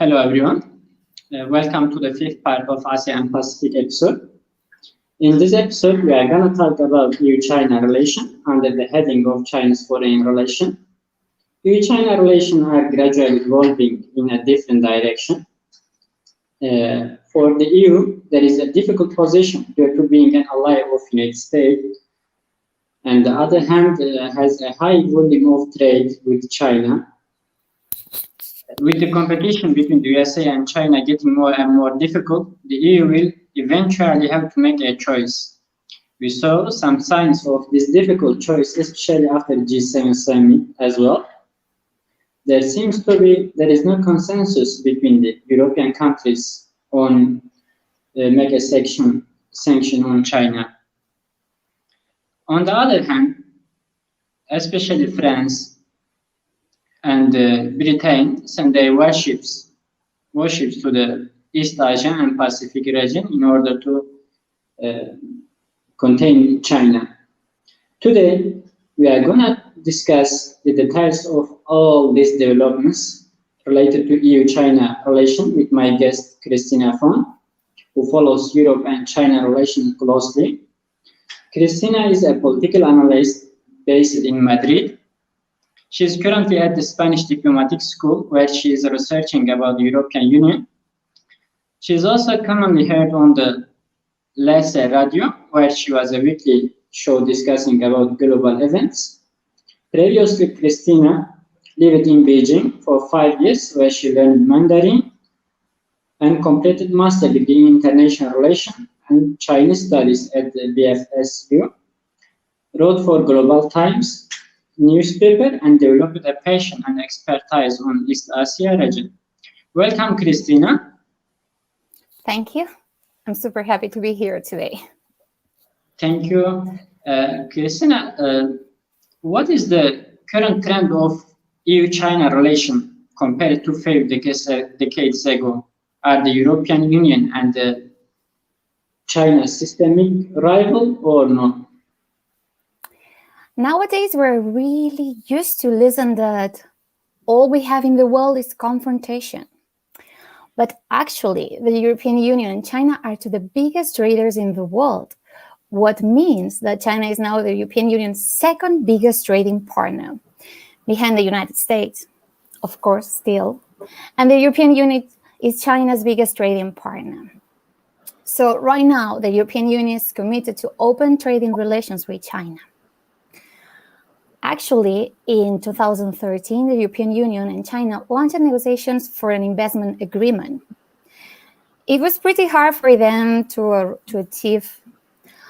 Hello everyone, welcome to the fifth part of ASEAN Pacific episode. In this episode, we are going to talk about EU-China relations under the heading of China's foreign relations. EU-China relations are gradually evolving in a different direction. For the EU, there is a difficult position due to being an ally of the United States. On the other hand, has a high volume of trade with China. With the competition between the USA and China getting more and more difficult, the EU will eventually have to make a choice. We saw some signs of this difficult choice, especially after the G7 summit as well. There is no consensus between the European countries on make a sanction on China. On the other hand, especially France and Britain send their warships to the East Asia and Pacific region in order to contain China. Today, we are going to discuss the details of all these developments related to EU-China relations with my guest, Cristina Font, who follows Europe and China relations closely. Cristina is a political analyst based in Madrid. She is currently at the Spanish Diplomatic School, where she is researching about the European Union. She is also commonly heard on the Laisse Radio, where she was a weekly show discussing about global events. Previously, Cristina lived in Beijing for 5 years, where she learned Mandarin and completed master degree in international relations and Chinese studies at the BFSU. Wrote for Global Times newspaper and developed a passion and expertise on East Asia region. Welcome, Cristina. Thank you. I'm super happy to be here today. Thank you. Cristina, what is the current trend of EU-China relation compared to 5 decades ago? Are the European Union and China systemic rival or not? Nowadays, we're really used to listen that all we have in the world is confrontation. But actually, the European Union and China are two the biggest traders in the world, what means that China is now the European Union's second biggest trading partner, behind the United States, of course, still. And the European Union is China's biggest trading partner. So right now, the European Union is committed to open trading relations with China. Actually, in 2013, the European Union and China launched negotiations for an investment agreement. It was pretty hard for them to achieve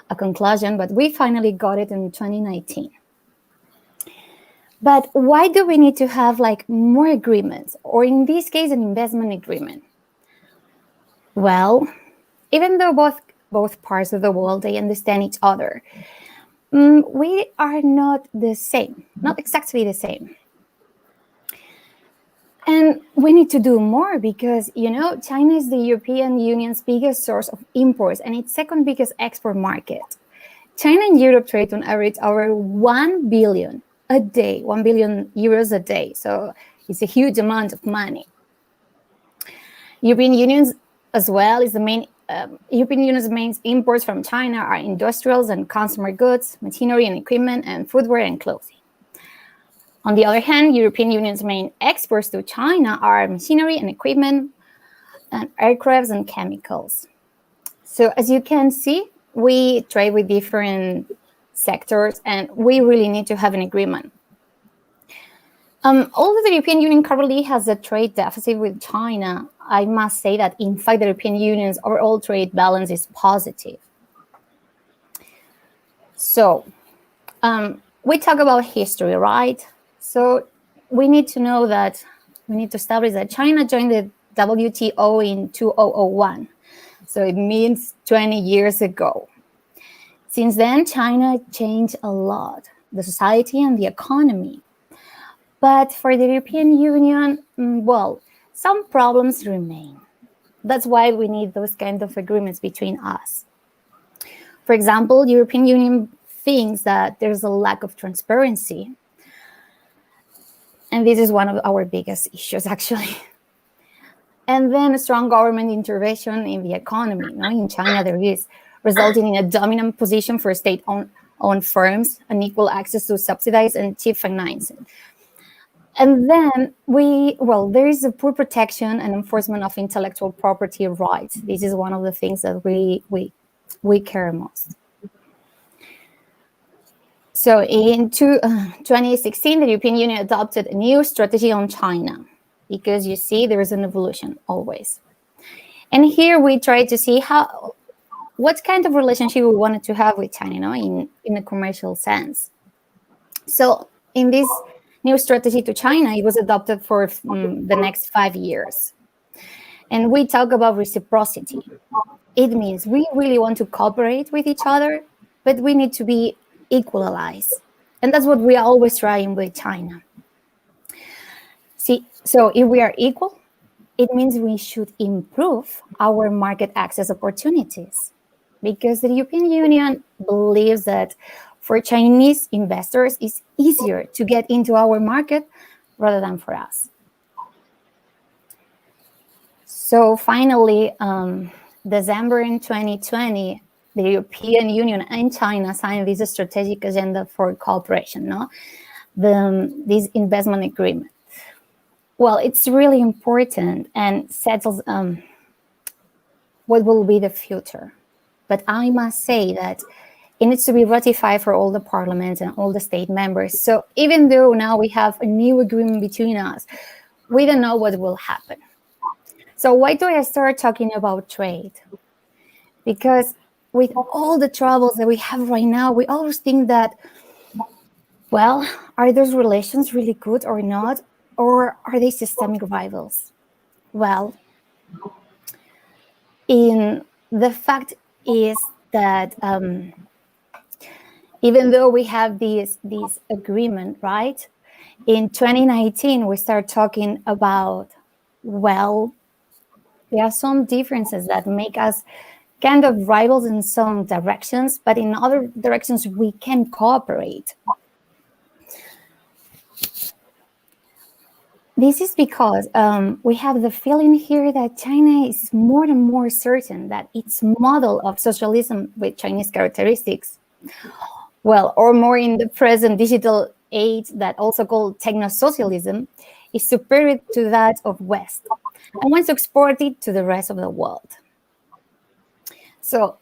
a conclusion, but we finally got it in 2019. But why do we need to have more agreements, or in this case, an investment agreement? Well, even though both parts of the world, they understand each other, we are not the same, not exactly the same. And we need to do more because, China is the European Union's biggest source of imports and its second biggest export market. China and Europe trade on average over 1 billion a day, 1 billion euros a day. So it's a huge amount of money. European Union as well is the main European Union's main imports from China are industrials and consumer goods, machinery and equipment, and footwear and clothing. On the other hand, European Union's main exports to China are machinery and equipment, and aircrafts and chemicals. So as you can see, we trade with different sectors, and we really need to have an agreement. Although the European Union currently has a trade deficit with China, I must say that, in fact, the European Union's overall trade balance is positive. So, we talk about history, right? So, we need to establish that China joined the WTO in 2001. So, it means 20 years ago. Since then, China changed a lot, the society and the economy. But for the European Union, some problems remain. That's why we need those kind of agreements between us. For example, the European Union thinks that there's a lack of transparency. And this is one of our biggest issues, actually. And then a strong government intervention in the economy. In China, there is, resulting in a dominant position for state-owned firms, unequal access to subsidized and cheap financing. And then there is a poor protection and enforcement of intellectual property rights. This is one of the things that we care most. So in 2016, the European Union adopted a new strategy on China, because you see there is an evolution always. And here we try to see what kind of relationship we wanted to have with China, in a commercial sense. So in this new strategy to China, it was adopted for the next 5 years. And we talk about reciprocity. It means we really want to cooperate with each other, but we need to be equalized. And that's what we are always trying with China. See, so if we are equal, it means we should improve our market access opportunities, because the European Union believes that for Chinese investors, it's easier to get into our market rather than for us. So finally, December in 2020, the European Union and China signed this strategic agenda for cooperation, this investment agreement. Well, it's really important and settles what will be the future. But I must say that it needs to be ratified for all the parliaments and all the state members. So even though now we have a new agreement between us, we don't know what will happen. So why do I start talking about trade? Because with all the troubles that we have right now, we always think that, well, are those relations really good or not? Or are they systemic rivals? Well, the fact is that even though we have this agreement, right? In 2019, we start talking about, well, there are some differences that make us kind of rivals in some directions, but in other directions we can cooperate. This is because we have the feeling here that China is more and more certain that its model of socialism with Chinese characteristics, well, or more in the present digital age that also called techno-socialism, is superior to that of West and wants to export it to the rest of the world. So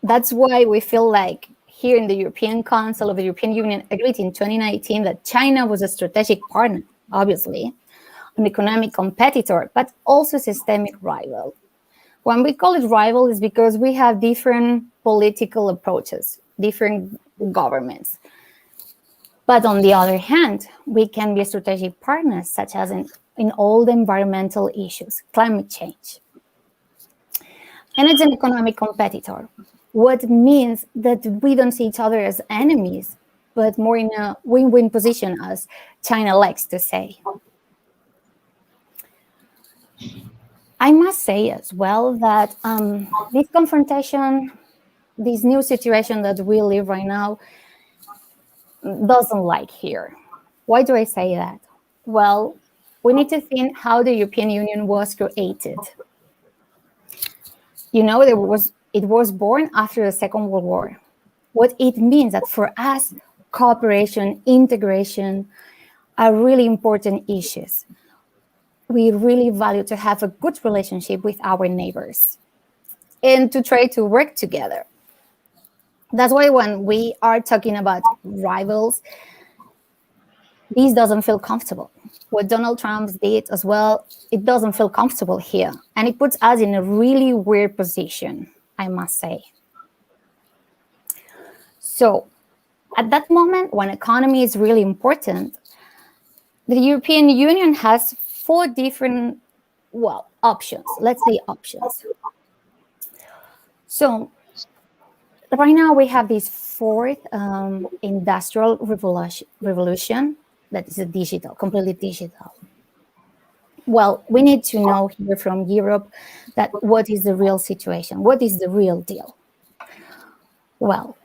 that's why we feel like here in the European Council of the European Union agreed in 2019 that China was a strategic partner, obviously, an economic competitor, but also a systemic rival. When we call it rival is because we have different political approaches, different governments. But on the other hand, we can be a strategic partner, such as in all the environmental issues, climate change. And it's an economic competitor, what means that we don't see each other as enemies, but more in a win-win position, as China likes to say. I must say as well that this confrontation, this new situation that we live right now, doesn't like here. Why do I say that? Well, we need to think how the European Union was created. It was born after the Second World War. What it means that for us, cooperation, integration are really important issues. We really value to have a good relationship with our neighbors and to try to work together. That's why when we are talking about rivals, this doesn't feel comfortable. What Donald Trump did as well, it doesn't feel comfortable here. And it puts us in a really weird position, I must say. So at that moment, when economy is really important, the European Union has 4 different, options. Let's say options. So right now we have this 4th industrial revolution that is completely digital. Well, we need to know here from Europe that what is the real situation? What is the real deal? Well,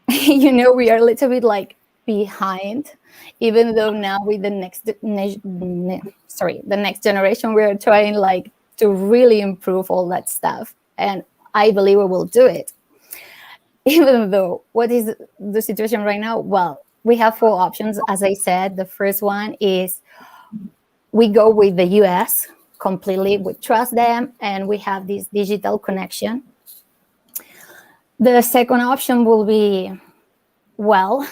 we are a little bit like behind, even though now with the next generation, we are trying like to really improve all that stuff. And I believe we will do it. Even though, what is the situation right now? Well, we have 4 options. As I said, the first one is we go with the US completely, we trust them, and we have this digital connection. The second option will be, well,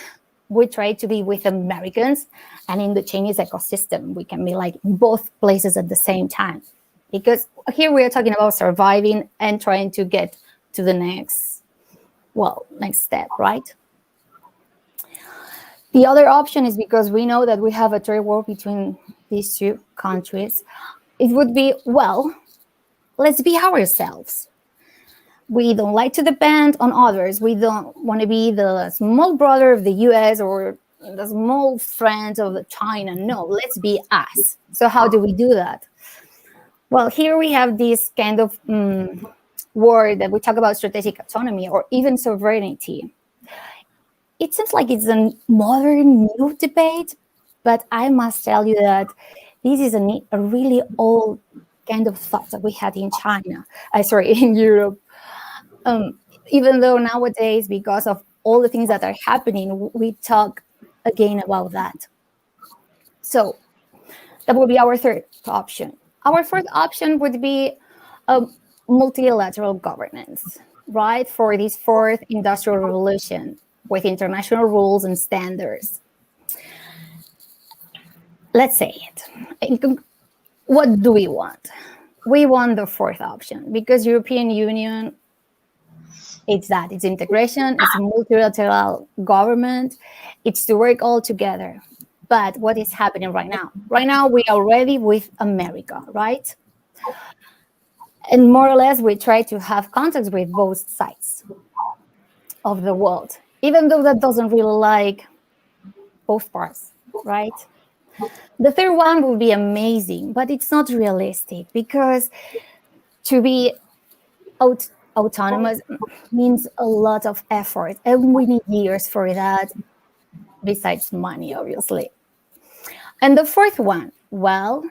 we try to be with Americans and in the Chinese ecosystem. We can be like both places at the same time. Because here we are talking about surviving and trying to get to the next step, right? The other option is, because we know that we have a trade war between these 2 countries, it would be, well, let's be ourselves. We don't like to depend on others. We don't want to be the small brother of the US or the small friend of China. No, let's be us. So how do we do that? Well, here we have this kind of word that we talk about, strategic autonomy or even sovereignty. It seems like it's a modern new debate, but I must tell you that this is a really old kind of thought that we had in in Europe. Even though nowadays, because of all the things that are happening, we talk again about that. So that would be our third option. Our fourth option would be multilateral governance, right? For this 4th industrial revolution with international rules and standards. Let's say it. What do we want? We want the 4th option, because European Union, it's integration, it's multilateral government, it's to work all together. But what is happening right now? Right now, we are already with America, right? And more or less, we try to have contacts with both sides of the world, even though that doesn't really like both parts, right? The third one will be amazing, but it's not realistic, because to be autonomous means a lot of effort, and we need years for that, besides money, obviously. And the fourth one, well,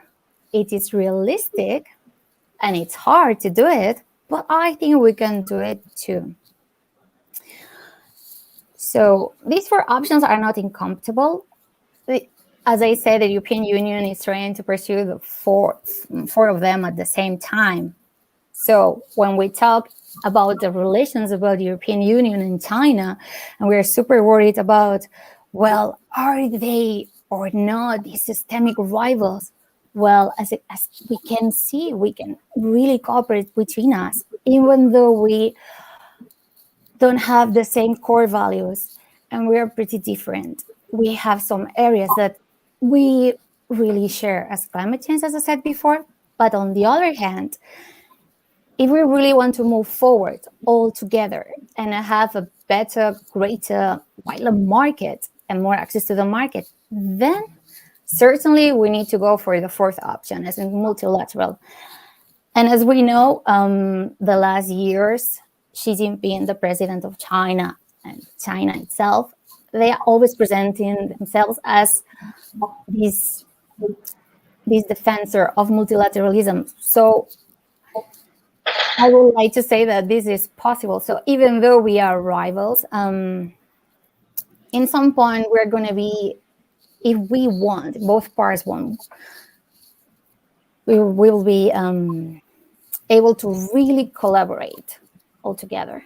it is realistic and it's hard to do it, but I think we can do it too. So these 4 options are not incompatible. As I said, the European Union is trying to pursue the four of them at the same time. So when we talk about the relations about the European Union and China, and we're super worried about, well, are they or not these systemic rivals? Well, as we can see, we can really cooperate between us, even though we don't have the same core values and we are pretty different. We have some areas that we really share, as climate change, as I said before. But on the other hand, if we really want to move forward all together and have a better, greater, wider market and more access to the market, then certainly we need to go for the fourth option, as in multilateral. And as we know, the last years, Xi Jinping, the president of China, and China itself, they are always presenting themselves as this defender of multilateralism. So I would like to say that this is possible. So even though we are rivals, in some point we're going to be, if we want, both parts want, we will be able to really collaborate all together.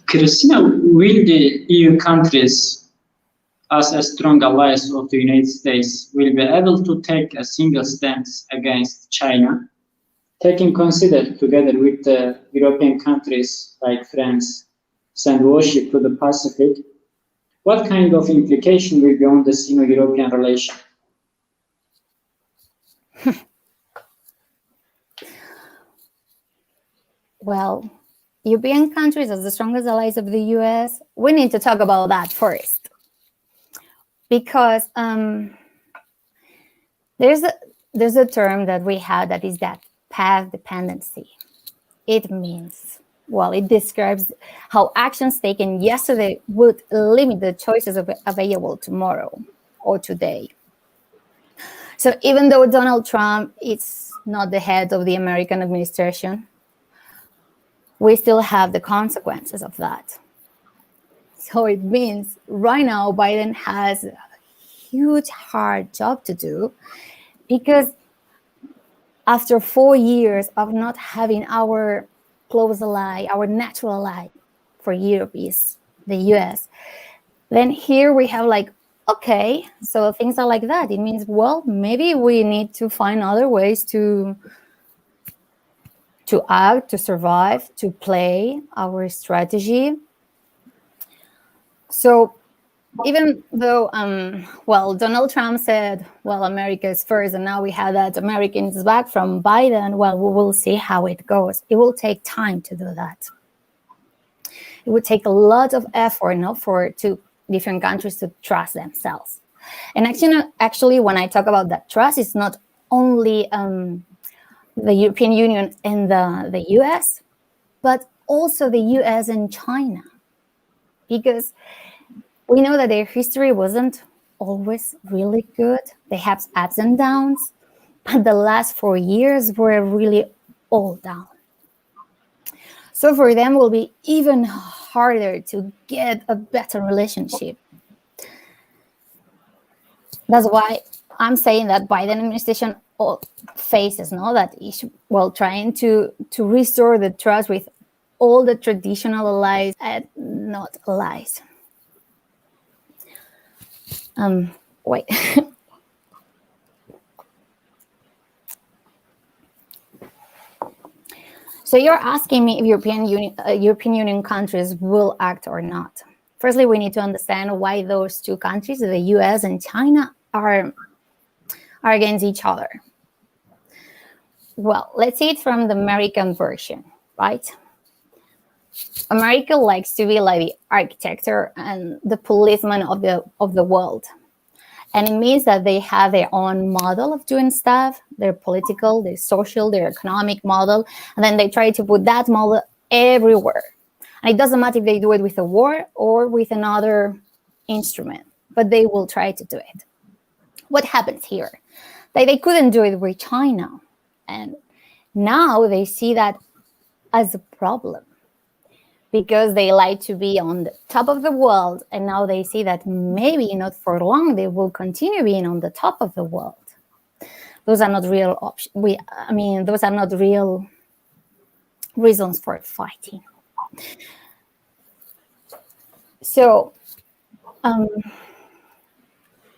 Cristina, will the EU countries, as a strong allies of the United States, will be able to take a single stance against China, taking consider together with the European countries like France, send warship to the Pacific? What kind of implication will be on the Sino-Europian relation? Well, European countries as the strongest allies of the US, we need to talk about that first. Because there's a term that we have that is that path dependency. It means, well, it describes how actions taken yesterday would limit the choices available tomorrow or today. So even though Donald Trump is not the head of the American administration, we still have the consequences of that. So it means right now Biden has a huge, hard job to do, because after 4 years of not having our close ally, our natural ally for Europe is the US, then here we have like, okay, so things are like that. It means, well, maybe we need to find other ways to act, to survive, to play our strategy. So even though, Donald Trump said, well, America is first, and now we have that Americans back from Biden, well, we will see how it goes. It will take time to do that. It would take a lot of effort, for different countries to trust themselves. And actually, when I talk about that trust, it's not only the European Union and the US, but also the US and China, because we know that their history wasn't always really good. They have ups and downs, but the last 4 years were really all down. So for them, it will be even harder to get a better relationship. That's why I'm saying that Biden administration faces that issue while trying to restore the trust with all the traditional allies and not allies. Wait. So you're asking me if European Union countries will act or not. Firstly, we need to understand why those two countries, the US and China, are against each other. Well, let's see it from the American version, right? America likes to be like the architect and the policeman of the world. And it means that they have their own model of doing stuff, their political, their social, their economic model, and then they try to put that model everywhere. And it doesn't matter if they do it with a war or with another instrument, but they will try to do it. What happens here? They couldn't do it with China. And now they see that as a problem, because they like to be on the top of the world, and now they see that maybe not for long they will continue being on the top of the world. Those are not real options. Those are not real reasons for fighting. So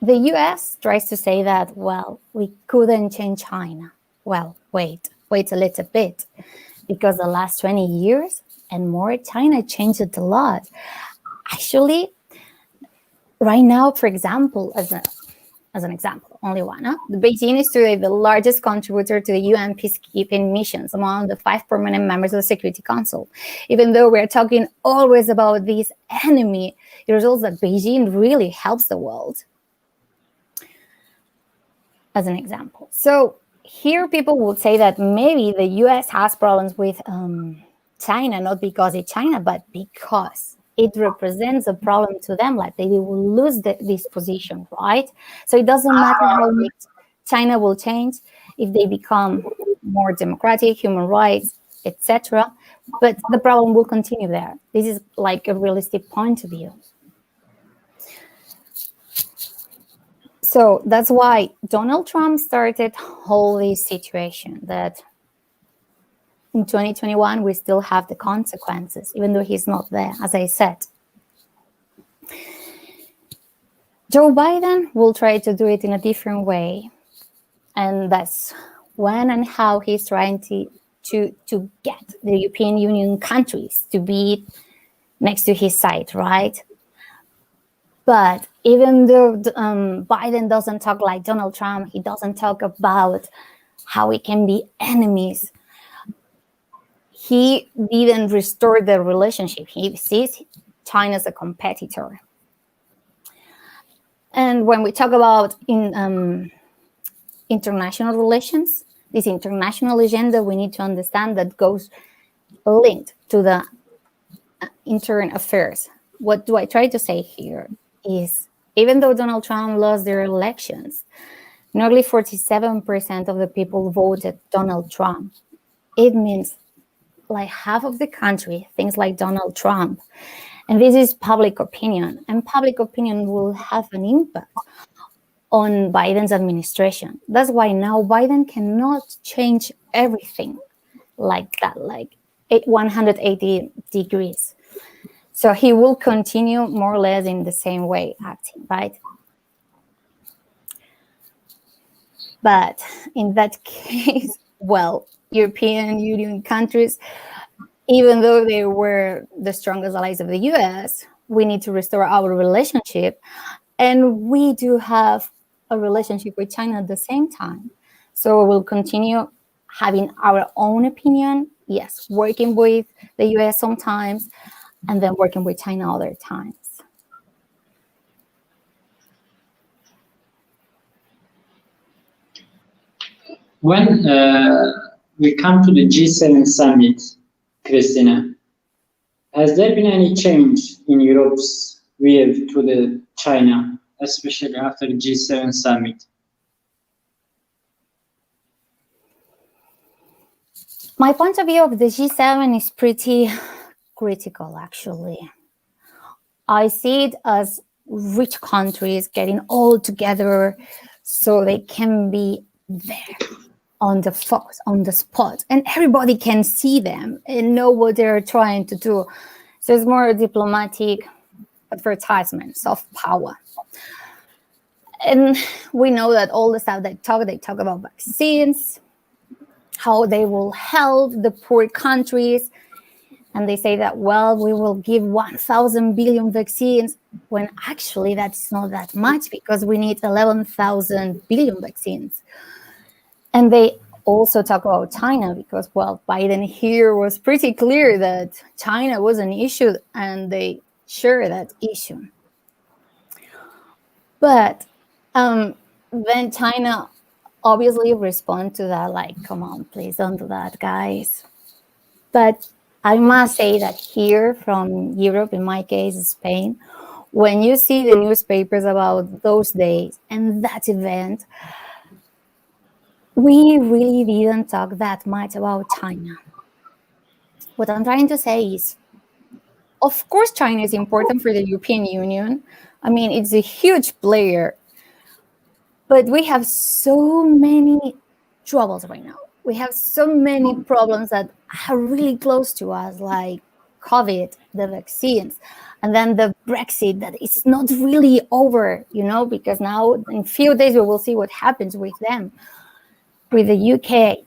the US tries to say that, well, we couldn't change China. Well, wait a little bit, because the last 20 years and more, China changed it a lot. Actually, right now, for example, as an example, only one, Beijing is today the largest contributor to the UN peacekeeping missions among the 5 permanent members of the Security Council. Even though we're talking always about this enemy, it results that Beijing really helps the world, as an example. So here people would say that maybe the US has problems with China, not because it's China, but because it represents a problem to them, like they will lose this position, right? So it doesn't matter how much China will change if they become more democratic, human rights, etc. But the problem will continue there. This is like a realistic point of view. So that's why Donald Trump started all this situation that in 2021, we still have the consequences, even though he's not there, as I said. Joe Biden will try to do it in a different way. And that's when and how he's trying to get the European Union countries to be next to his side, right? But even though Biden doesn't talk like Donald Trump, he doesn't talk about how we can be enemies. He didn't restore the relationship. He sees China as a competitor. And when we talk about international relations, this international agenda, we need to understand that goes linked to the internal affairs. What do I try to say here is, even though Donald Trump lost their elections, nearly 47% of the people voted Donald Trump. It means like half of the country thinks like Donald Trump. And this is public opinion. And public opinion will have an impact on Biden's administration. That's why now Biden cannot change everything like that, like 180 degrees. So he will continue more or less in the same way acting, right? But in that case, well, European Union countries, even though they were the strongest allies of the US, we need to restore our relationship. And we do have a relationship with China at the same time. So we'll continue having our own opinion, yes, working with the US sometimes, and then working with China other times. When we come to the G7 summit, Cristina, has there been any change in Europe's view to the China, especially after the G7 summit? My point of view of the G7 is pretty critical, actually. I see it as rich countries getting all together so they can be there on the focus, on the spot, and everybody can see them and know what they're trying to do. So it's more diplomatic advertisements of power. And we know that all the stuff they talk about vaccines, how they will help the poor countries. And they say that, well, we will give 1,000 billion vaccines, when actually that's not that much because we need 11,000 billion vaccines. And they also talk about China because, well, Biden here was pretty clear that China was an issue and they share that issue. But then China obviously respond to that like, come on, please don't do that, guys. But I must say that here from Europe, in my case, Spain, when you see the newspapers about those days and that event, we really didn't talk that much about China. What I'm trying to say is, of course, China is important for the European Union. I mean, it's a huge player. But we have so many troubles right now. We have so many problems that are really close to us, like COVID, the vaccines, and then the Brexit that is not really over, because now in a few days we will see what happens with them, with the UK.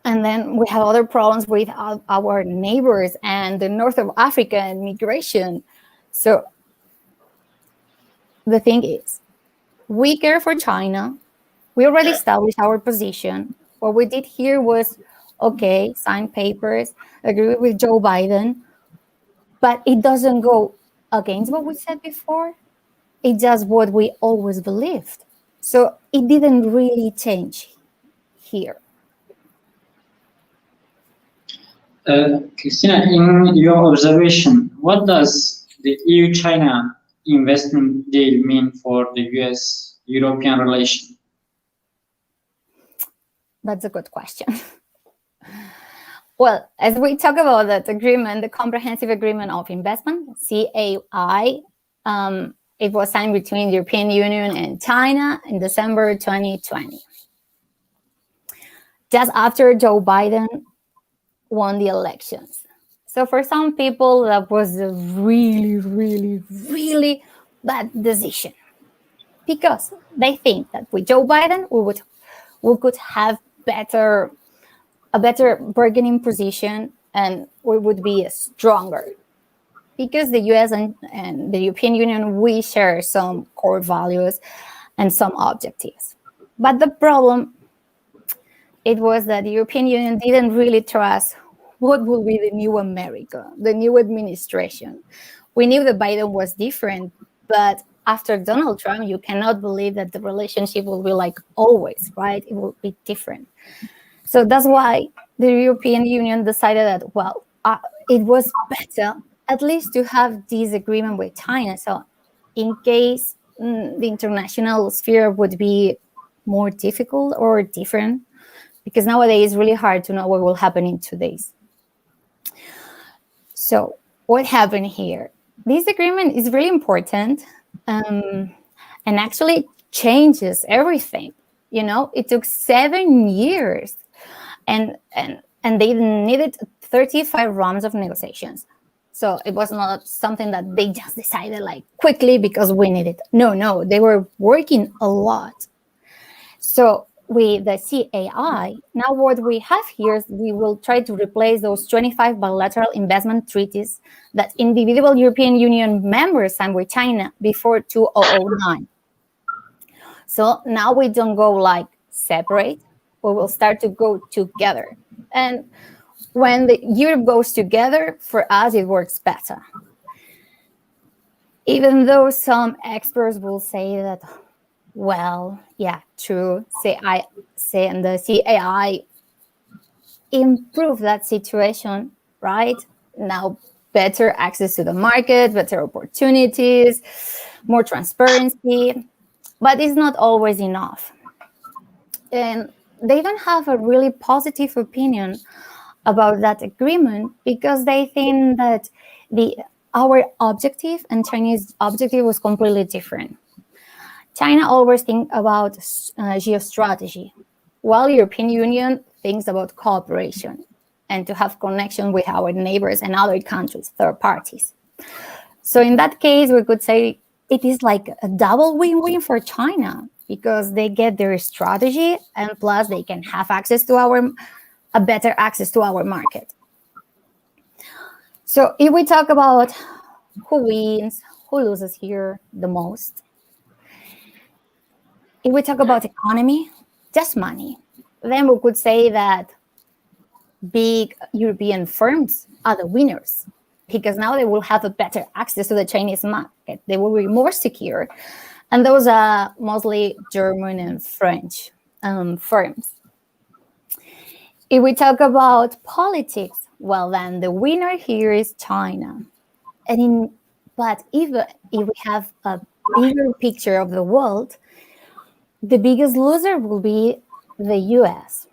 And then we have other problems with our neighbors and the north of Africa and migration. So the thing is, we care for China. We already established our position. What we did here was, okay, sign papers, agree with Joe Biden, but it doesn't go against what we said before. It's just what we always believed. So it didn't really change here. Cristina, in your observation, what does the EU-China investment deal mean for the US-European relation? That's a good question. Well, as we talk about that agreement, the Comprehensive Agreement of Investment, CAI, it was signed between the European Union and China in December 2020. Just after Joe Biden won the elections. So for some people, that was a really, really, really bad decision, because they think that with Joe Biden, we could have a better bargaining position, and we would be stronger, because the US and the European Union, we share some core values and some objectives. But the problem, it was that the European Union didn't really trust what will be the new America, the new administration. We knew that Biden was different, but after Donald Trump, you cannot believe that the relationship will be like always, right? It will be different. So that's why the European Union decided that, well, it was better at least to have this agreement with China. So in case the international sphere would be more difficult or different? Because nowadays it's really hard to know what will happen in 2 days. So what happened here? This agreement is really important and actually changes everything. It took 7 years and they needed 35 rounds of negotiations. So it was not something that they just decided like quickly because we need it. No, they were working a lot. So with the CAI, now what we have here is we will try to replace those 25 bilateral investment treaties that individual European Union members signed with China before 2009. So now we don't go like separate, we will start to go together. And when Europe goes together, for us, it works better. Even though some experts will say that, well, yeah, true, and the CAI improve that situation, right? Now, better access to the market, better opportunities, more transparency, but it's not always enough. And they don't have a really positive opinion about that agreement because they think that our objective and Chinese objective was completely different. China always thinks about geostrategy, while European Union thinks about cooperation and to have connection with our neighbors and other countries, third parties. So in that case, we could say it is like a double win-win for China because they get their strategy and plus they can have access to a better access to our market. So if we talk about who wins, who loses here the most, if we talk about economy, just money, then we could say that big European firms are the winners because now they will have a better access to the Chinese market. They will be more secure. And those are mostly German and French firms. If we talk about politics, well, then the winner here is China. But if we have a bigger picture of the world, the biggest loser will be the US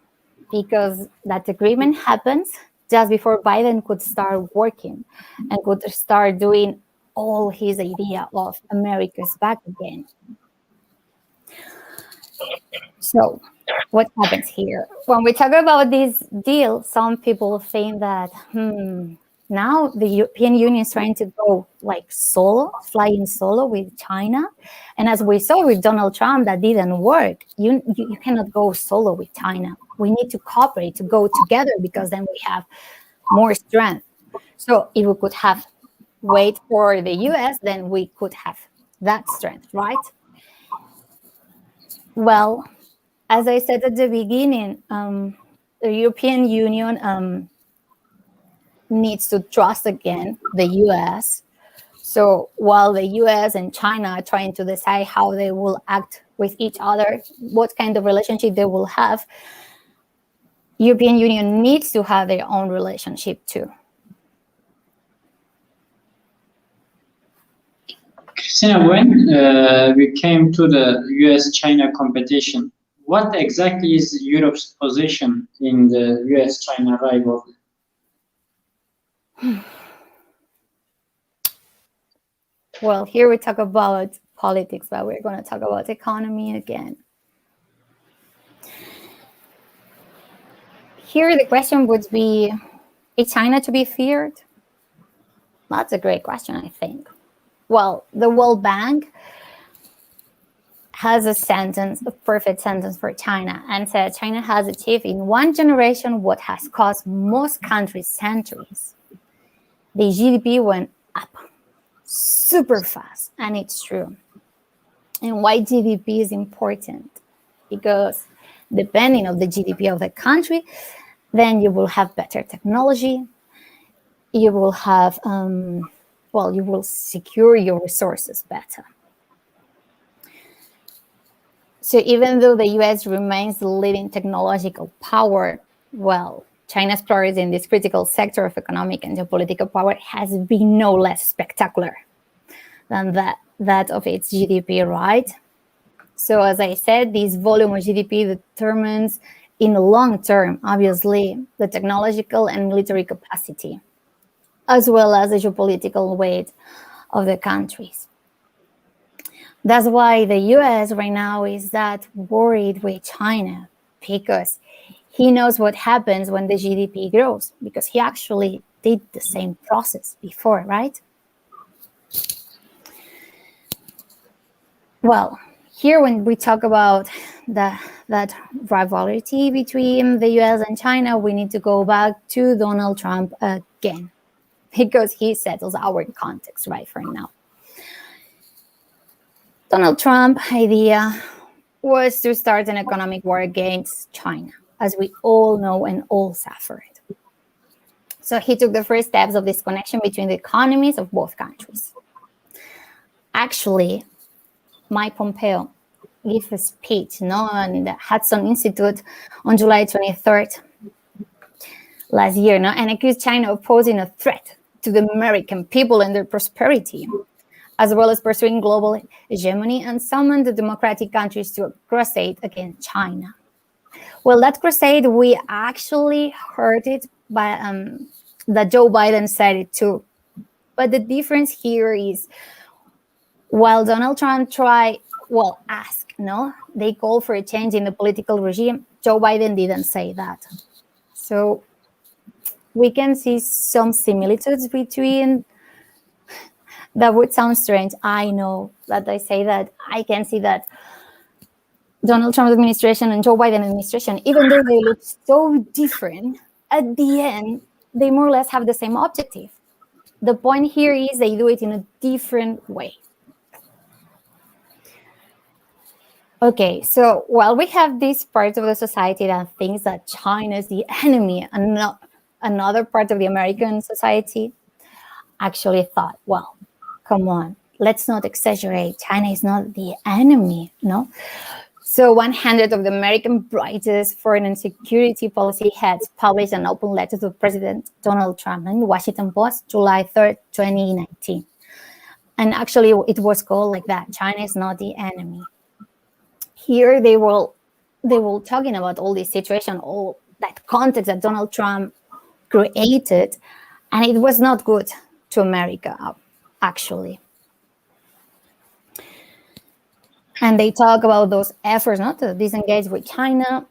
because that agreement happens just before Biden could start working and could start doing all his idea of America's back again. So what happens here? When we talk about this deal, some people think that, now the European Union is trying to go like solo, flying solo with China. And as we saw with Donald Trump, that didn't work. You cannot go solo with China. We need to cooperate, to go together because then we have more strength. So if we could have wait for the US, then we could have that strength, right? Well, as I said at the beginning, the European Union needs to trust again the US. So while the US and China are trying to decide how they will act with each other, what kind of relationship they will have, European Union needs to have their own relationship too. Cristina, when we came to the US-China competition, what exactly is Europe's position in the US-China rivalry? Well, here we talk about politics, but we're going to talk about economy again. Here the question would be, is China to be feared? That's a great question, I think. Well, the World Bank has a perfect sentence for China, and said China has achieved in one generation what has cost most countries centuries. The GDP went up super fast, and it's true. And why GDP is important? Because depending on the GDP of the country, then you will have better technology, you will have, you will secure your resources better. So even though the US remains the leading technological power, well, China's progress in this critical sector of economic and geopolitical power has been no less spectacular than that of its GDP, right? So as I said, this volume of GDP determines in the long term, obviously, the technological and military capacity, as well as the geopolitical weight of the countries. That's why the US right now is that worried with China, because he knows what happens when the GDP grows, because he actually did the same process before, right? Well, here when we talk about that rivalry between the US and China, we need to go back to Donald Trump again, because he settles our context right for now. Donald Trump's idea was to start an economic war against China, as we all know and all suffered. So he took the first steps of this connection between the economies of both countries. Actually, Mike Pompeo gave a speech in the Hudson Institute on July 23rd last year, and accused China of posing a threat to the American people and their prosperity, as well as pursuing global hegemony, and summoned the democratic countries to a crusade against China. Well, that crusade, we actually heard it by that Joe Biden said it too. But the difference here is, while Donald Trump they called for a change in the political regime, Joe Biden didn't say that. So we can see some similitudes between. That would sound strange. I know that I say that. I can see that Donald Trump administration and Joe Biden administration, even though they look so different, at the end, they more or less have the same objective. The point here is they do it in a different way. Okay, so while we have this part of the society that thinks that China is the enemy, and another part of the American society actually thought, well, come on, let's not exaggerate. China is not the enemy, no? So 100 of the American brightest foreign and security policy heads published an open letter to President Donald Trump in the Washington Post, July 3rd, 2019. And actually, it was called like that, China is not the enemy. Here, they were talking about all this situation, all that context that Donald Trump created, and it was not good to America, actually. And they talk about those efforts not to disengage with China,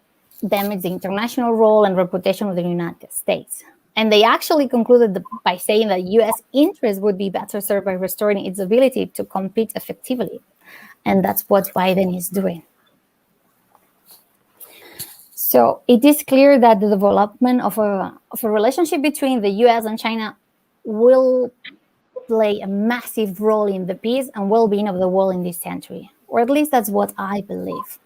damage the international role and reputation of the United States. And they actually concluded by saying that U.S. interests would be better served by restoring its ability to compete effectively. And that's what Biden is doing. So it is clear that the development of a relationship between the U.S. and China will play a massive role in the peace and well-being of the world in this century, or at least that's what I believe.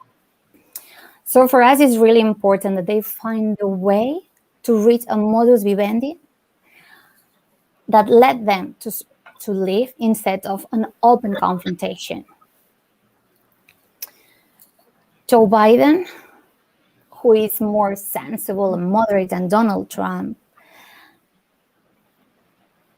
So for us, it's really important that they find a way to reach a modus vivendi that led them to live instead of an open confrontation. Joe Biden, who is more sensible and moderate than Donald Trump,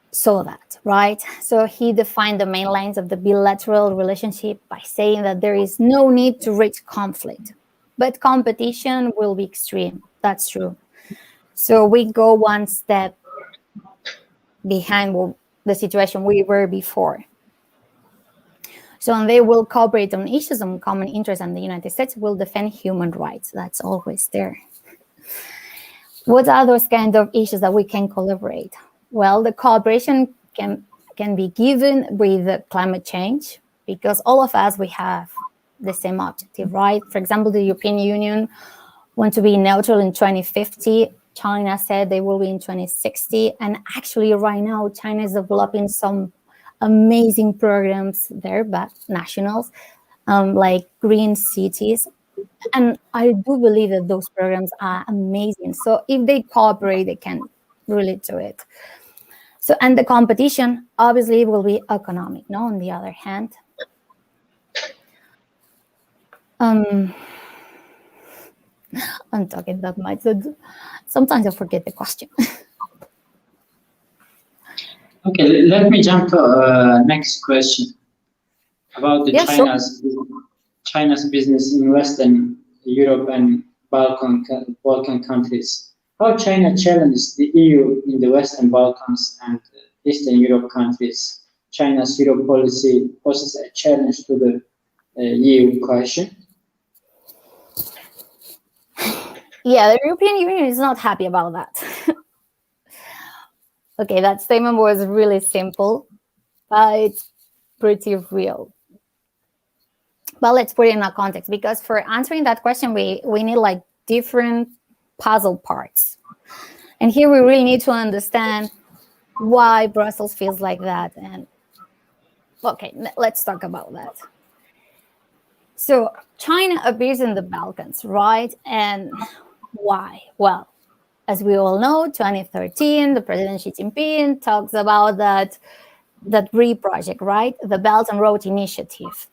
saw that, right? So he defined the main lines of the bilateral relationship by saying that there is no need to reach conflict, but competition will be extreme. That's true. So we go one step behind the situation we were before. So they will cooperate on issues of common interest, and the United States will defend human rights. That's always there. What are those kind of issues that we can collaborate? Well, the cooperation can be given with climate change, because all of us, we have the same objective, right? For example, the European Union want to be neutral in 2050. China said they will be in 2060. And actually right now, China is developing some amazing programs there, but nationals, like green cities. And I do believe that those programs are amazing. So if they cooperate, they can really do it. So, and the competition obviously will be economic, no? On the other hand. I'm talking that much, so sometimes I forget the question. Okay, let me jump to next question about the China's business in Western Europe and Balkan countries. How China challenges the EU in the Western Balkans and Eastern Europe countries. China's Europe policy poses a challenge to the EU cohesion. Yeah, the European Union is not happy about that. Okay, that statement was really simple, but it's pretty real. But let's put it in a context, because for answering that question, we need like different puzzle parts. And here we really need to understand why Brussels feels like that. And okay, let's talk about that. So China appears in the Balkans, right? And why? Well, as we all know, 2013, the President Xi Jinping talks about that BRI project, right? The Belt and Road Initiative.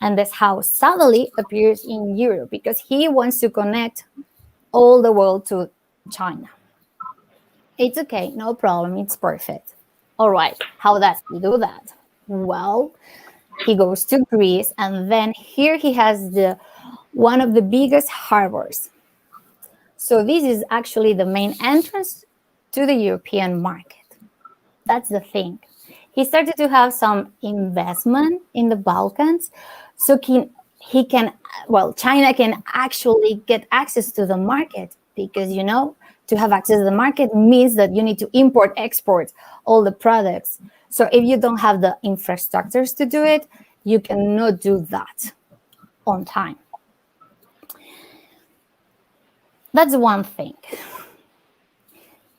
And that's how suddenly appears in Europe, because he wants to connect all the world to China. It's okay, no problem, it's perfect. All right, how does he do that? Well, he goes to Greece, and then here he has one of the biggest harbors. So this is actually the main entrance to the European market. That's the thing. He started to have some investment in the Balkans, so China can actually get access to the market, because, you know, to have access to the market means that you need to import, export all the products. So if you don't have the infrastructures to do it, you cannot do that on time. That's one thing.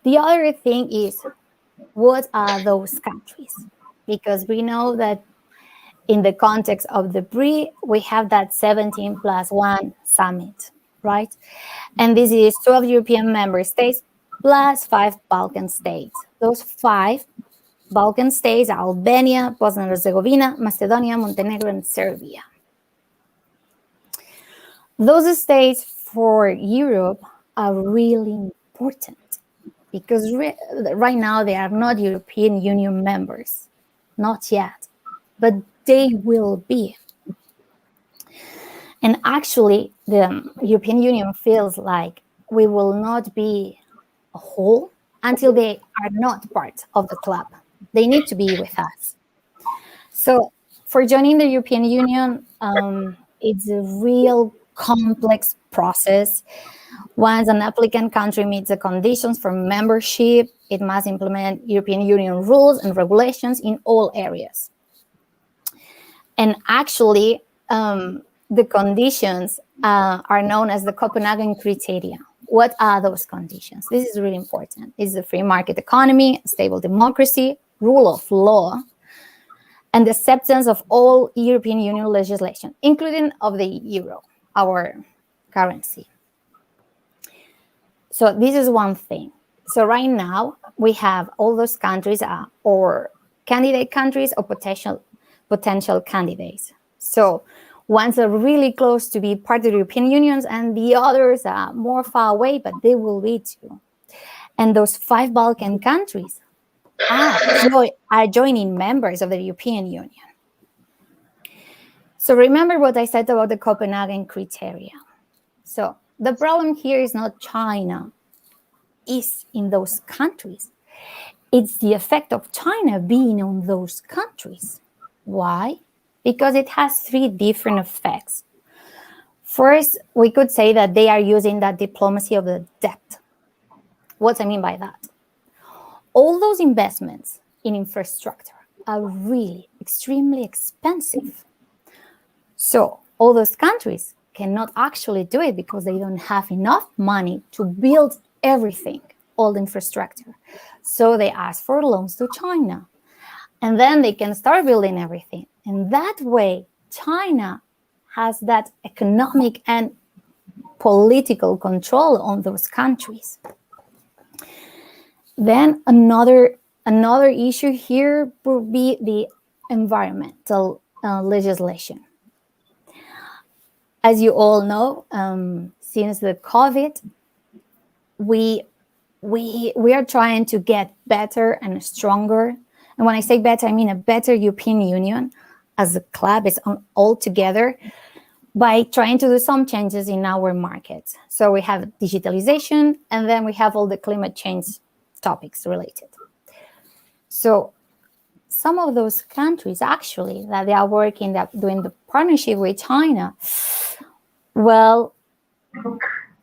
The other thing is, what are those countries? Because we know that in the context of the BRI, we have that 17+1 summit, right? And this is 12 European member states plus 5 Balkan states. Those 5 Balkan states are Albania, Bosnia and Herzegovina, Macedonia, Montenegro, and Serbia. Those states for Europe are really important, because right now they are not European Union members, not yet, but they will be. And actually, the European Union feels like we will not be a whole until they are not part of the club. They need to be with us. So for joining the European Union, it's a real complex process. Once an applicant country meets the conditions for membership, it must implement European Union rules and regulations in all areas. And actually, the conditions are known as the Copenhagen criteria. What are those conditions? This is really important. It's the free market economy, stable democracy, rule of law, and the acceptance of all European Union legislation, including of the euro, our currency. So this is one thing. So right now, we have all those countries or candidate countries or potential candidates. So ones are really close to be part of the European Union, and the others are more far away, but they will be too. And those 5 Balkan countries are joining members of the European Union. So remember what I said about the Copenhagen criteria. So the problem here is not China is in those countries. It's the effect of China being on those countries. Why? Because it has 3 different effects. First, we could say that they are using that diplomacy of the debt. What I mean by that? All those investments in infrastructure are really extremely expensive. So all those countries cannot actually do it because they don't have enough money to build everything, all the infrastructure. So they ask for loans to China. And then they can start building everything. And that way, China has that economic and political control on those countries. Then another issue here would be the environmental legislation. As you all know, since the COVID, we are trying to get better and stronger. And when I say better, I mean a better European Union as a club is all together. by trying to do some changes in our markets. So we have digitalization, and then we have all the climate change topics related. So some of those countries actually that they are working, that doing the partnership with China, well,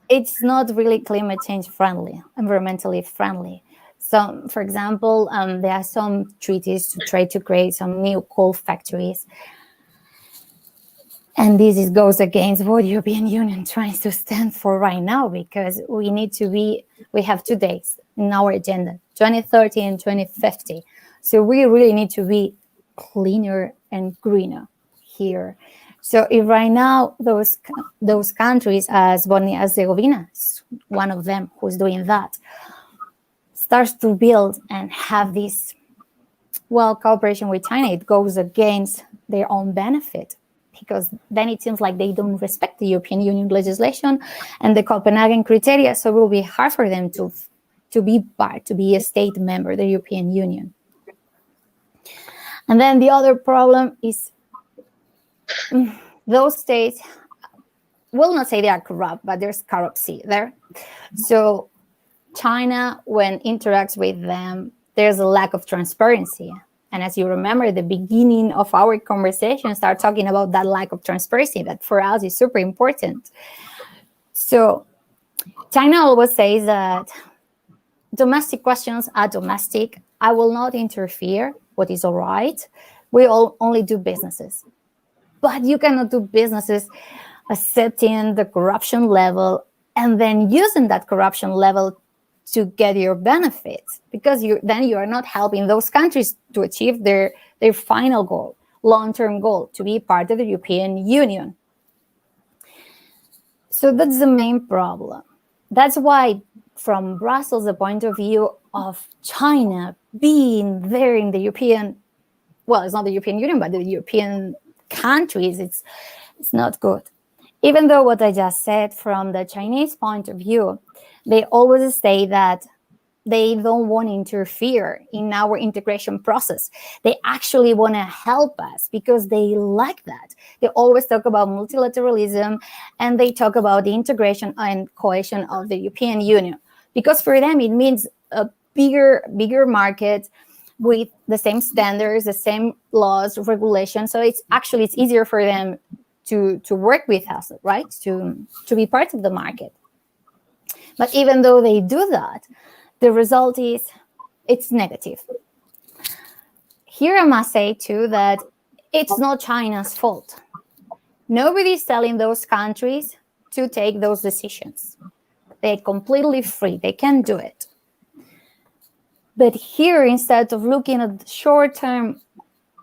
it's not really climate change friendly, environmentally friendly. So, for example, there are some treaties to try to create some new coal factories. And this goes against what the European Union tries to stand for right now, because we have 2 days in our agenda, 2030 and 2050. So we really need to be cleaner and greener here. So if right now those countries, as Bosnia and Herzegovina is one of them who's doing that, starts to build and have this, cooperation with China, it goes against their own benefit, because then it seems like they don't respect the European Union legislation and the Copenhagen criteria, so it will be hard for them to be a state member of the European Union. And then the other problem is those states will not say they are corrupt, but there's corruption there. So China, when interacts with them, there's a lack of transparency. And as you remember, at the beginning of our conversation, start talking about that lack of transparency that for us is super important. So China always says that domestic questions are domestic. I will not interfere. What is all right. We all only do businesses. But you cannot do businesses accepting the corruption level and then using that corruption level to get your benefits, because you are not helping those countries to achieve their final goal, long-term goal, to be part of the European Union. So that's the main problem. That's why, from Brussels, the point of view of China being there in the European, it's not the European Union, but the European countries, it's not good. Even though what I just said, from the Chinese point of view, they always say that they don't want to interfere in our integration process. They actually want to help us because they like that. They always talk about multilateralism, and they talk about the integration and cohesion of the European Union, because for them it means a bigger market with the same standards, the same laws, regulations. So it's easier for them to work with us, right? To be part of the market. But even though they do that, the result is it's negative. Here I must say too that it's not China's fault. Nobody's telling those countries to take those decisions. They're completely free. They can do it. But here, instead of looking at the short-term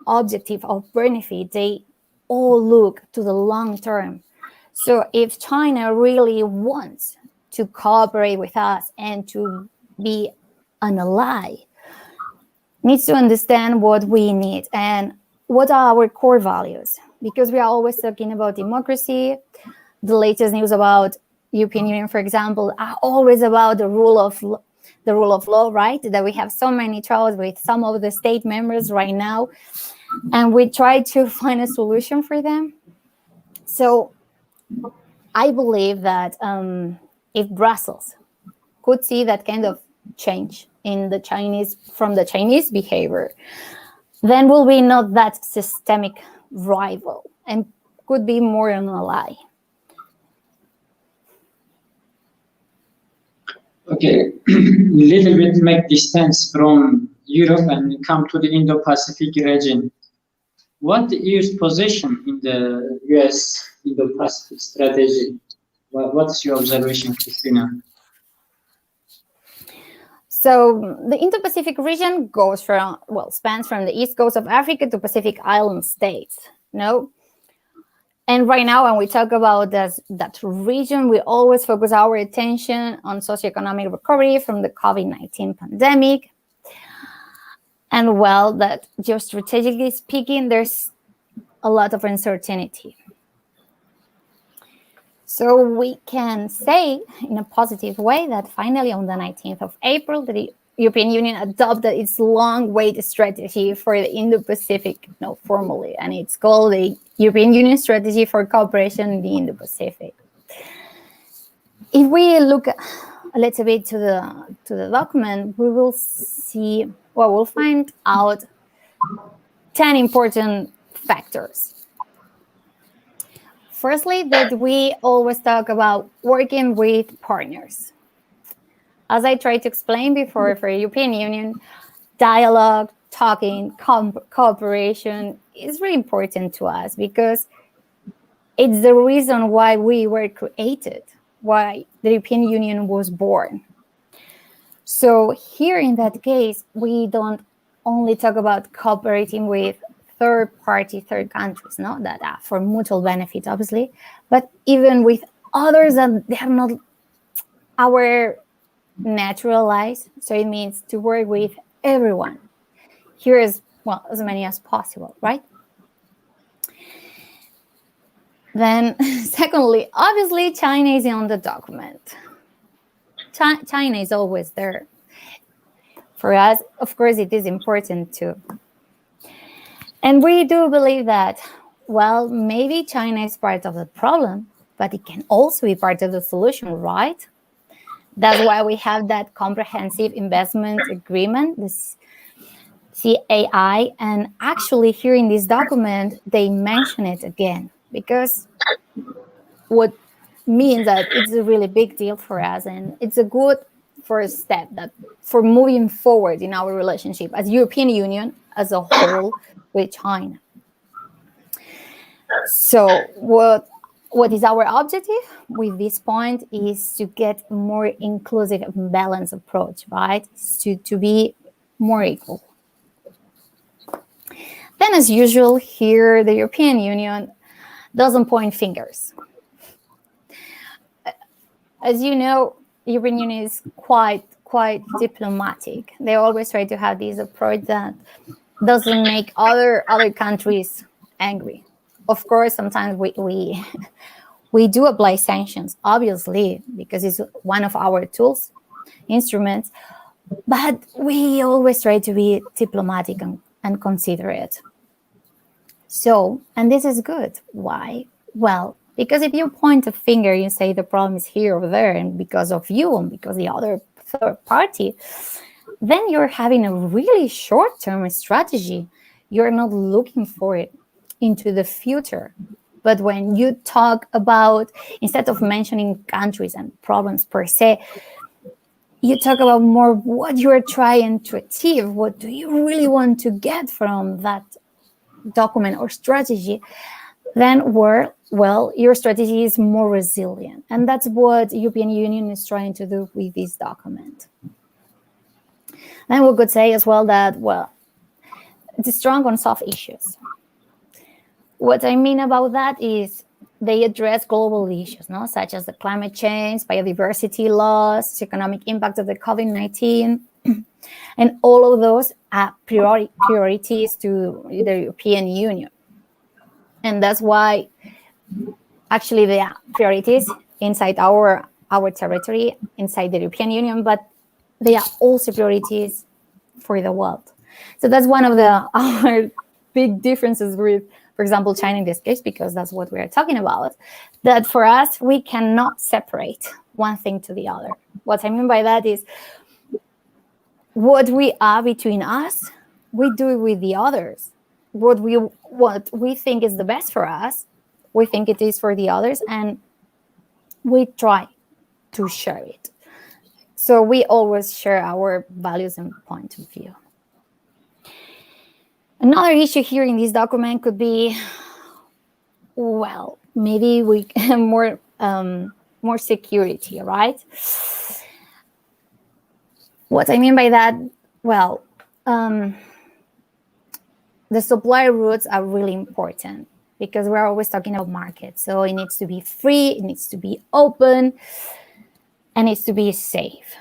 objective of benefit, they all look to the long term. So if China really wants to cooperate with us and to be an ally, needs to understand what we need and what are our core values. Because we are always talking about democracy. The latest news about European Union, for example, are always about the rule of law, right? That we have so many troubles with some of the state members right now, and we try to find a solution for them. So I believe that if Brussels could see that kind of change in from the Chinese behavior, then will be not that systemic rival and could be more an ally. Okay, little bit make distance from Europe and come to the Indo-Pacific region. What the EU's position in the US Indo-Pacific strategy? What's your observation, Cristina? So the Indo-Pacific region spans from the east coast of Africa to Pacific Island states. No. And right now, when we talk about that region, we always focus our attention on socioeconomic recovery from the COVID-19 pandemic. And that geostrategically speaking, there's a lot of uncertainty. So we can say in a positive way that finally on the 19th of April, the European Union adopted its long-awaited strategy for the Indo-Pacific, formally, and it's called the European Union strategy for cooperation in the Indo-Pacific. If we look a little bit to the document, we will see, well, we'll find out 10 important factors. Firstly, that we always talk about working with partners. As I tried to explain before, for the European Union, dialogue, talking, cooperation is really important to us because it's the reason why we were created, why the European Union was born. So here in that case, we don't only talk about cooperating with third countries, no, that are for mutual benefit, obviously, but even with others that they are not our natural allies. So it means to work with everyone. Here is, well, as many as possible, right? Then, secondly, obviously, China is on the document. China is always there. For us, of course, it is important too. And we do believe that, well, maybe China is part of the problem, but it can also be part of the solution, right? That's why we have that comprehensive investment agreement, this CAI, and actually here in this document, they mention it again, because what means that it's a really big deal for us, and it's a good first step that for moving forward in our relationship as European Union as a whole with China. So what is our objective with this point is to get more inclusive and balanced approach, right? To be more equal. Then, as usual, here the European Union doesn't point fingers. As you know, the European Union is quite diplomatic. They always try to have this approach that doesn't make other countries angry. Of course, sometimes we do apply sanctions, obviously, because it's one of our tools, instruments, but we always try to be diplomatic and considerate. So, and this is good. Why? Well, because if you point a finger, you say the problem is here or there, and because of you and because the other third party, then you're having a really short-term strategy. You're not looking for it into the future. But when you talk about, instead of mentioning countries and problems per se, you talk about more what you're trying to achieve. What do you really want to get from that document or strategy? Then your strategy is more resilient. And that's what the European Union is trying to do with this document. Then we could say as well that, well, it's strong on soft issues. What I mean about that is they address global issues, no? Such as the climate change, biodiversity loss, economic impact of the COVID-19, and all of those are priorities to the European Union. And that's why actually they are priorities inside our territory, inside the European Union, but they are also priorities for the world. So that's one of our big differences with, for example, China in this case, because that's what we are talking about, that for us, we cannot separate one thing to the other. What I mean by that is what we are between us, we do it with the others. What we think is the best for us, we think it is for the others, and we try to share it. So we always share our values and point of view. Another issue here in this document could be, well, maybe we can more security, right? What I mean by that, well, the supply routes are really important because we're always talking about markets. So it needs to be free, it needs to be open, and it needs to be safe.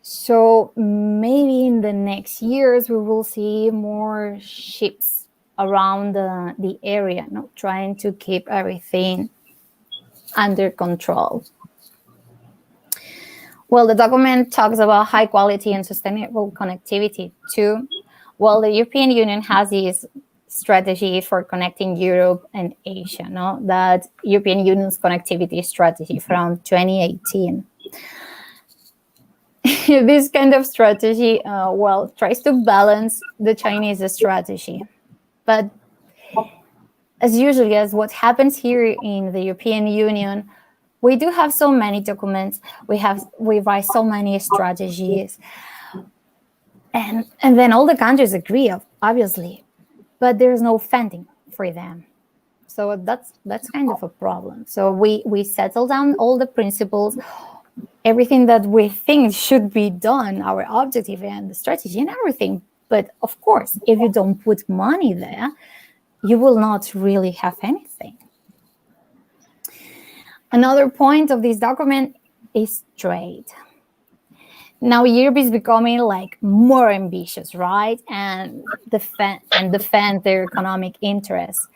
So maybe in the next years, we will see more ships around the area, trying to keep everything under control. Well, the document talks about high quality and sustainable connectivity too. Well, the European Union has this strategy for connecting Europe and Asia, no? That European Union's connectivity strategy from 2018. This kind of strategy, well, tries to balance the Chinese strategy. But as usually, as what happens here in the European Union, we do have so many documents, we write so many strategies, and then all the countries agree, obviously, but there's no funding for them. So that's kind of a problem. So we settle down all the principles, everything that we think should be done, our objective and the strategy and everything. But of course, if you don't put money there, you will not really have anything. Another point of this document is trade. Now Europe is becoming like more ambitious, right? And defend their economic interests.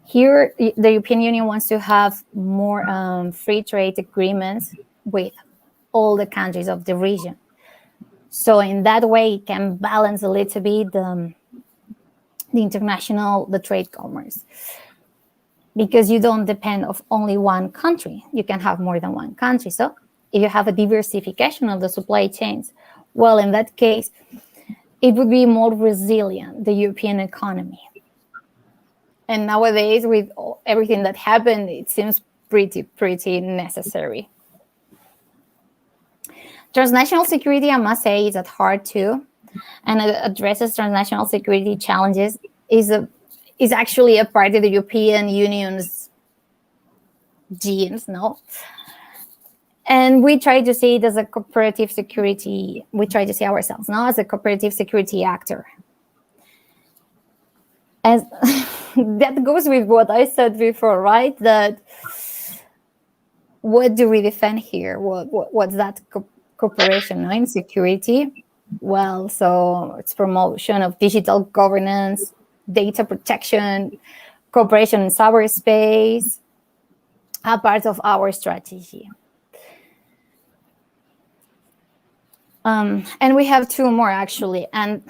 Here, the European Union wants to have more free trade agreements with all the countries of the region. So in that way, it can balance a little bit the trade commerce, because you don't depend of only one country. You can have more than one country. So if you have a diversification of the supply chains, well, in that case, it would be more resilient, the European economy. And nowadays, with everything that happened, it seems pretty necessary. Transnational security, I must say, is at heart too, and it addresses transnational security challenges. Is actually a part of the European Union's genes, no? And we try to see it as a cooperative security. We try to see ourselves now as a cooperative security actor. As that goes with what I said before, right? That what do we defend here? What's that cooperation, no? In security? Well, so it's promotion of digital governance, data protection, cooperation in cyberspace, are part of our strategy. And we have two more actually, and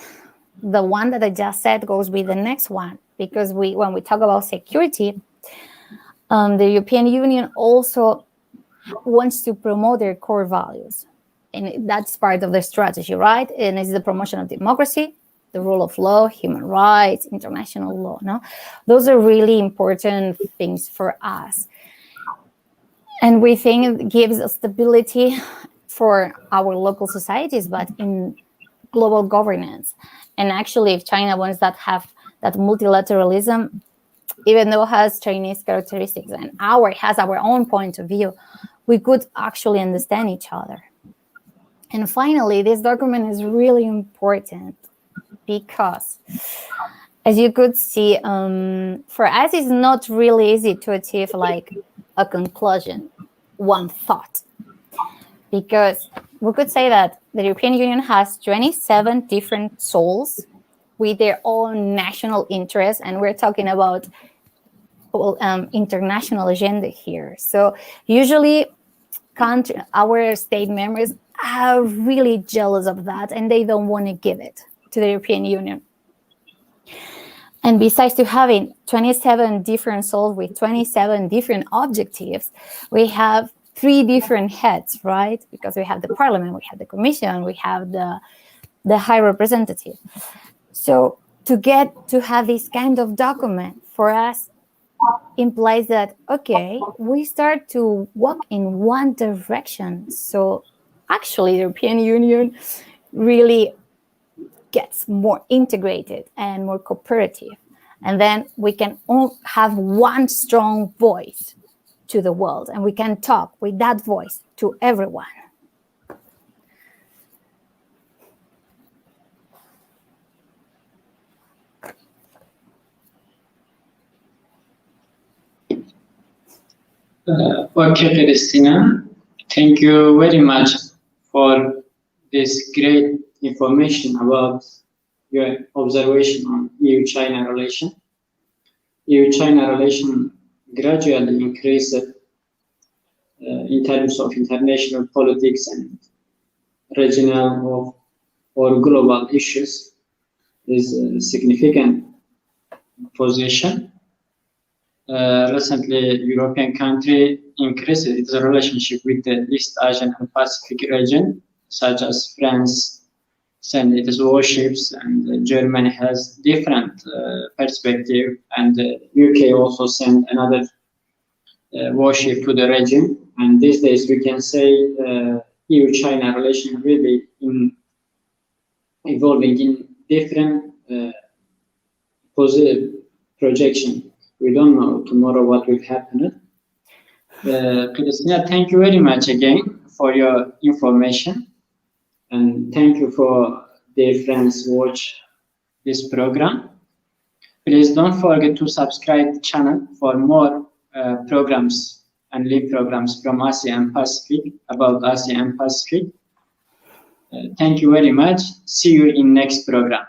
the one that I just said goes with the next one, because when we talk about security, the European Union also wants to promote their core values, and that's part of the strategy, right? And it's the promotion of democracy, the rule of law, human rights, international law. No, those are really important things for us, and we think it gives us stability for our local societies, but in global governance. And actually, if China wants that multilateralism, even though it has Chinese characteristics and has our own point of view, we could actually understand each other. And finally, this document is really important because, as you could see, for us, it's not really easy to achieve like a conclusion, one thought. Because we could say that the European Union has 27 different souls with their own national interests, and we're talking about international agenda here. So usually our state members are really jealous of that, and they don't want to give it to the European Union. And besides to having 27 different souls with 27 different objectives, we have 3 different heads, right? Because we have the parliament, we have the commission, we have the high representative. So to have this kind of document for us implies that, okay, we start to walk in one direction. So actually the European Union really gets more integrated and more cooperative. And then we can all have one strong voice to the world, and we can talk with that voice to everyone. Okay, Cristina, thank you very much for this great information about your observation on EU-China relation. EU-China relation gradually increased in terms of international politics and regional or global issues is significant position. Recently, European country increased its relationship with the East Asian and Pacific region, such as France sent its warships, and Germany has different perspective, and UK also sent another warship to the region. And these days we can say EU-China relations really evolving in different positive projection. We don't know tomorrow what will happen. Cristina, thank you very much again for your information, and thank you for dear friends watch this program. Please don't forget to subscribe the channel for more programs and live programs from Asia and Pacific, about Asia and Pacific. Thank you very much. See you in next program.